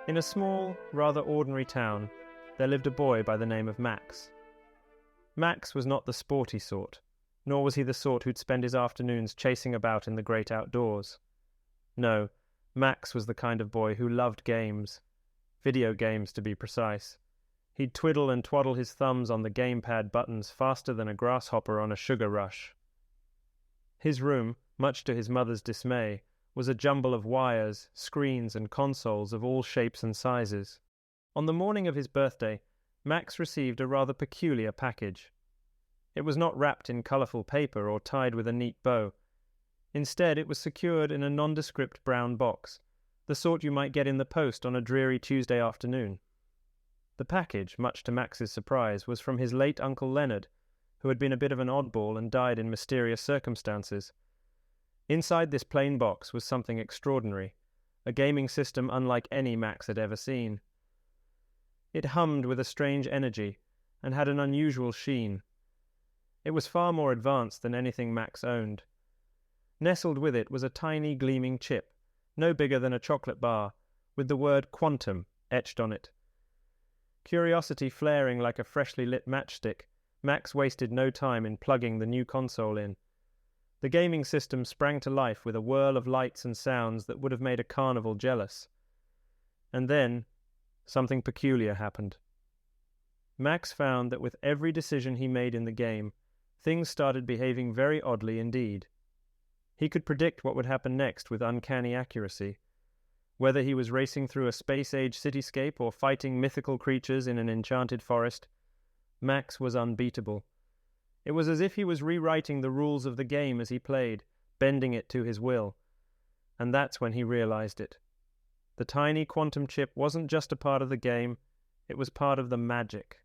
In a small, rather ordinary town, there lived a boy by the name of Max. Max was not the sporty sort, nor was he the sort who'd spend his afternoons chasing about in the great outdoors. No, Max was the kind of boy who loved games. Video games, to be precise. He'd twiddle and twaddle his thumbs on the gamepad buttons faster than a grasshopper on a sugar rush. His room, much to his mother's dismay, was a jumble of wires, screens, and consoles of all shapes and sizes. On the morning of his birthday, Max received a rather peculiar package. It was not wrapped in colourful paper or tied with a neat bow. Instead, it was secured in a nondescript brown box, the sort you might get in the post on a dreary Tuesday afternoon. The package, much to Max's surprise, was from his late Uncle Leonard, who had been a bit of an oddball and died in mysterious circumstances. Inside this plain box was something extraordinary, a gaming system unlike any Max had ever seen. It hummed with a strange energy and had an unusual sheen. It was far more advanced than anything Max owned. Nestled with it was a tiny gleaming chip, no bigger than a chocolate bar, with the word quantum etched on it. Curiosity flaring like a freshly lit matchstick, Max wasted no time in plugging the new console in. The gaming system sprang to life with a whirl of lights and sounds that would have made a carnival jealous. And then, something peculiar happened. Max found that with every decision he made in the game, things started behaving very oddly indeed. He could predict what would happen next with uncanny accuracy. Whether he was racing through a space-age cityscape or fighting mythical creatures in an enchanted forest, Max was unbeatable. It was as if he was rewriting the rules of the game as he played, bending it to his will. And that's when he realized it. The tiny quantum chip wasn't just a part of the game, it was part of the magic.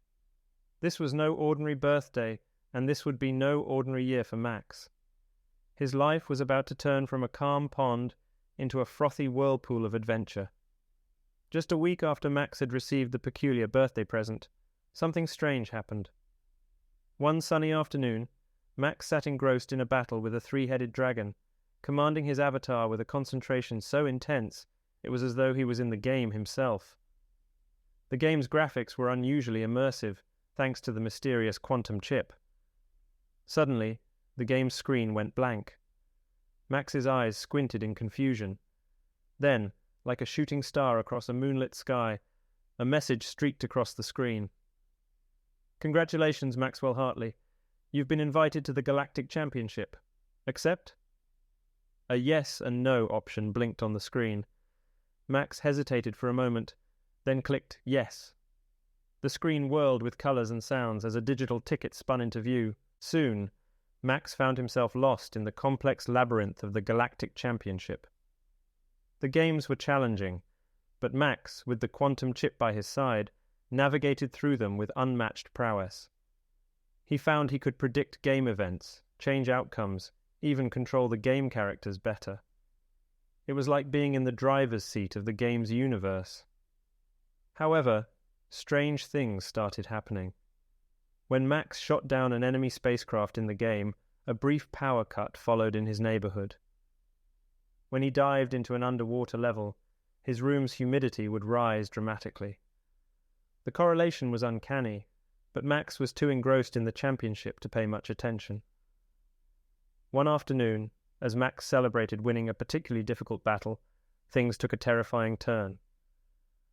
This was no ordinary birthday, and this would be no ordinary year for Max. His life was about to turn from a calm pond into a frothy whirlpool of adventure. Just a week after Max had received the peculiar birthday present, something strange happened. One sunny afternoon, Max sat engrossed in a battle with a three-headed dragon, commanding his avatar with a concentration so intense it was as though he was in the game himself. The game's graphics were unusually immersive, thanks to the mysterious quantum chip. Suddenly, the game's screen went blank. Max's eyes squinted in confusion. Then, like a shooting star across a moonlit sky, a message streaked across the screen. "Congratulations, Maxwell Hartley. You've been invited to the Galactic Championship. Accept?" A yes and no option blinked on the screen. Max hesitated for a moment, then clicked yes. The screen whirled with colors and sounds as a digital ticket spun into view. Soon, Max found himself lost in the complex labyrinth of the Galactic Championship. The games were challenging, but Max, with the quantum chip by his side, navigated through them with unmatched prowess. He found he could predict game events, change outcomes, even control the game characters better. It was like being in the driver's seat of the game's universe. However, strange things started happening. When Max shot down an enemy spacecraft in the game, a brief power cut followed in his neighborhood. When he dived into an underwater level, his room's humidity would rise dramatically. The correlation was uncanny, but Max was too engrossed in the championship to pay much attention. One afternoon, as Max celebrated winning a particularly difficult battle, things took a terrifying turn.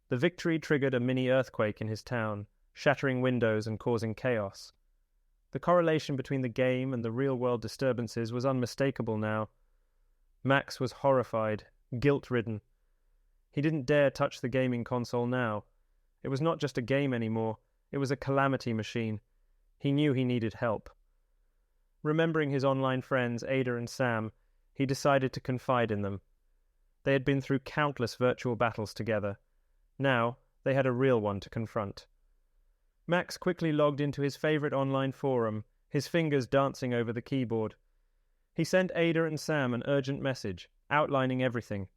The victory triggered a mini earthquake in his town, shattering windows and causing chaos. The correlation between the game and the real-world disturbances was unmistakable now. Max was horrified, guilt-ridden. He didn't dare touch the gaming console now. It was not just a game anymore, it was a calamity machine. He knew he needed help. Remembering his online friends Ada and Sam, he decided to confide in them. They had been through countless virtual battles together. Now, they had a real one to confront. Max quickly logged into his favorite online forum, his fingers dancing over the keyboard. He sent Ada and Sam an urgent message, outlining everything,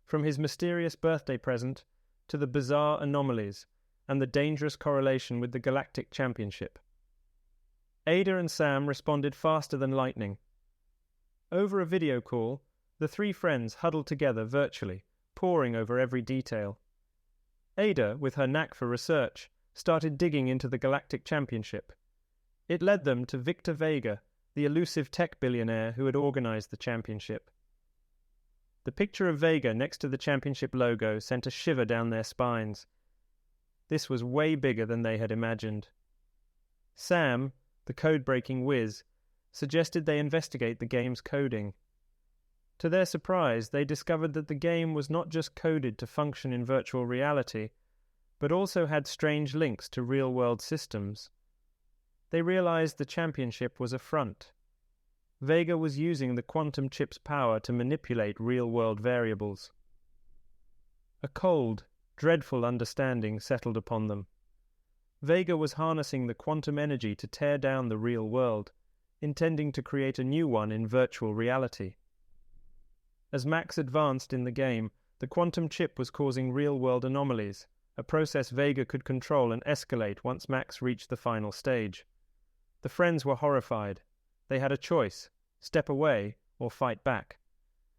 from his mysterious birthday present to the bizarre anomalies and the dangerous correlation with the Galactic Championship. Ada and Sam responded faster than lightning. Over a video call, the three friends huddled together virtually, poring over every detail. Ada, with her knack for research, started digging into the Galactic Championship. It led them to Victor Vega, the elusive tech billionaire who had organized the championship. The picture of Vega next to the championship logo sent a shiver down their spines. This was way bigger than they had imagined. Sam, the code-breaking whiz, suggested they investigate the game's coding. To their surprise, they discovered that the game was not just coded to function in virtual reality, but also had strange links to real-world systems. They realized the championship was a front. Vega was using the quantum chip's power to manipulate real-world variables. A cold, dreadful understanding settled upon them. Vega was harnessing the quantum energy to tear down the real world, intending to create a new one in virtual reality. As Max advanced in the game, the quantum chip was causing real-world anomalies, a process Vega could control and escalate once Max reached the final stage. The friends were horrified. They had a choice: step away or fight back.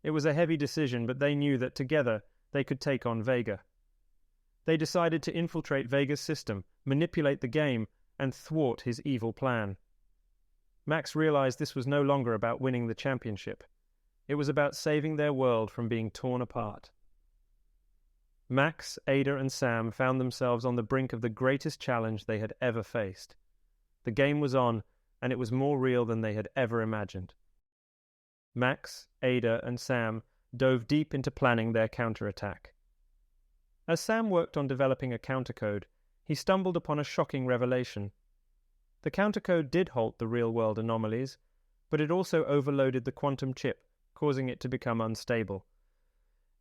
It was a heavy decision, but they knew that together they could take on Vega. They decided to infiltrate Vega's system, manipulate the game, and thwart his evil plan. Max realized this was no longer about winning the championship. It was about saving their world from being torn apart. Max, Ada, and Sam found themselves on the brink of the greatest challenge they had ever faced. The game was on, and it was more real than they had ever imagined. Max, Ada, and Sam dove deep into planning their counterattack. As Sam worked on developing a countercode, he stumbled upon a shocking revelation. The countercode did halt the real-world anomalies, but it also overloaded the quantum chip, causing it to become unstable.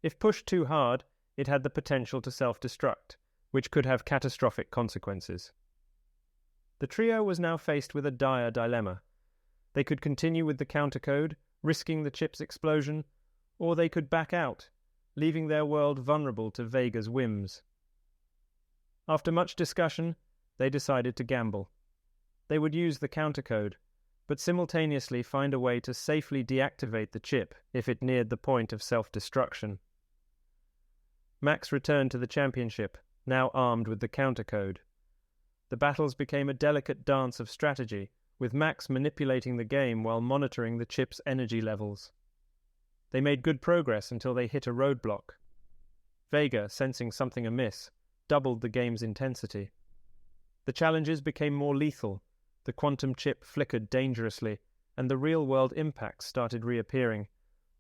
If pushed too hard, it had the potential to self-destruct, which could have catastrophic consequences. The trio was now faced with a dire dilemma. They could continue with the countercode, risking the chip's explosion, or they could back out, leaving their world vulnerable to Vega's whims. After much discussion, they decided to gamble. They would use the countercode, but simultaneously find a way to safely deactivate the chip if it neared the point of self-destruction. Max returned to the championship, now armed with the countercode. The battles became a delicate dance of strategy, with Max manipulating the game while monitoring the chip's energy levels. They made good progress until they hit a roadblock. Vega, sensing something amiss, doubled the game's intensity. The challenges became more lethal. The quantum chip flickered dangerously, and the real-world impacts started reappearing,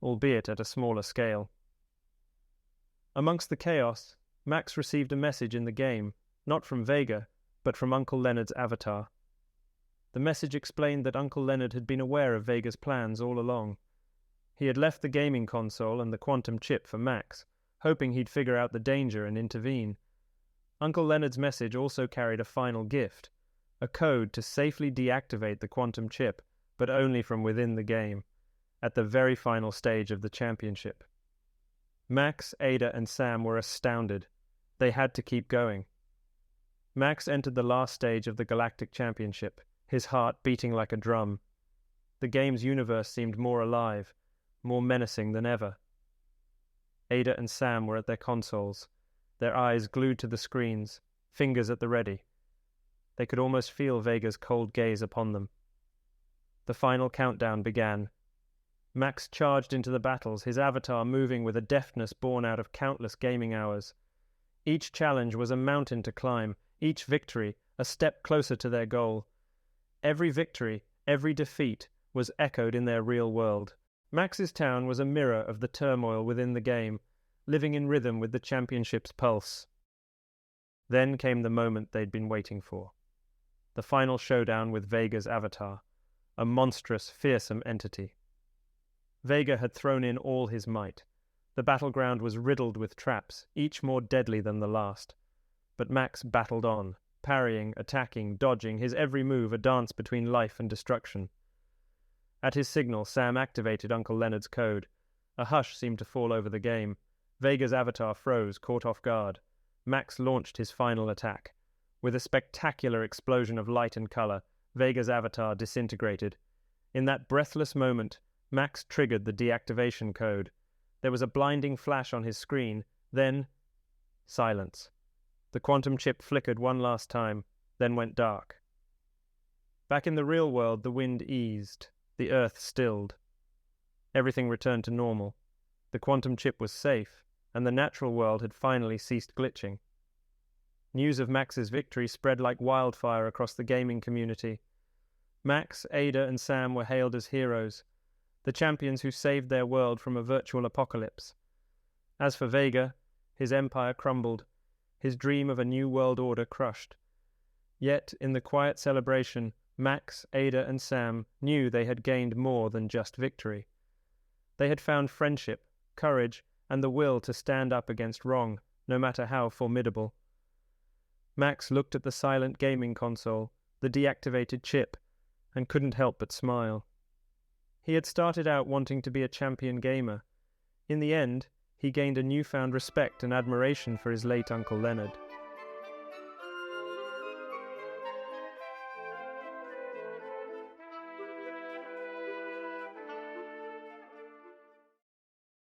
albeit at a smaller scale. Amongst the chaos, Max received a message in the game, not from Vega, but from Uncle Leonard's avatar. The message explained that Uncle Leonard had been aware of Vega's plans all along. He had left the gaming console and the quantum chip for Max, hoping he'd figure out the danger and intervene. Uncle Leonard's message also carried a final gift, a code to safely deactivate the quantum chip, but only from within the game, at the very final stage of the championship. Max, Ada, and Sam were astounded. They had to keep going. Max entered the last stage of the Galactic Championship, his heart beating like a drum. The game's universe seemed more alive, more menacing than ever. Ada and Sam were at their consoles, their eyes glued to the screens, fingers at the ready. They could almost feel Vega's cold gaze upon them. The final countdown began. Max charged into the battles, his avatar moving with a deftness born out of countless gaming hours. Each challenge was a mountain to climb, each victory a step closer to their goal. Every victory, every defeat, was echoed in their real world. Max's town was a mirror of the turmoil within the game, living in rhythm with the championship's pulse. Then came the moment they'd been waiting for. The final showdown with Vega's avatar, a monstrous, fearsome entity. Vega had thrown in all his might. The battleground was riddled with traps, each more deadly than the last. But Max battled on, parrying, attacking, dodging, his every move a dance between life and destruction. At his signal, Sam activated Uncle Leonard's code. A hush seemed to fall over the game. Vega's avatar froze, caught off guard. Max launched his final attack. With a spectacular explosion of light and color, Vega's avatar disintegrated. In that breathless moment, Max triggered the deactivation code. There was a blinding flash on his screen, then silence. The quantum chip flickered one last time, then went dark. Back in the real world, the wind eased. The earth stilled. Everything returned to normal. The quantum chip was safe, and the natural world had finally ceased glitching. News of Max's victory spread like wildfire across the gaming community. Max, Ada, and Sam were hailed as heroes, the champions who saved their world from a virtual apocalypse. As for Vega, his empire crumbled, his dream of a new world order crushed. Yet, in the quiet celebration, Max, Ada, and Sam knew they had gained more than just victory. They had found friendship, courage, and the will to stand up against wrong, no matter how formidable. Max looked at the silent gaming console, the deactivated chip, and couldn't help but smile. He had started out wanting to be a champion gamer. In the end, he gained a newfound respect and admiration for his late Uncle Leonard.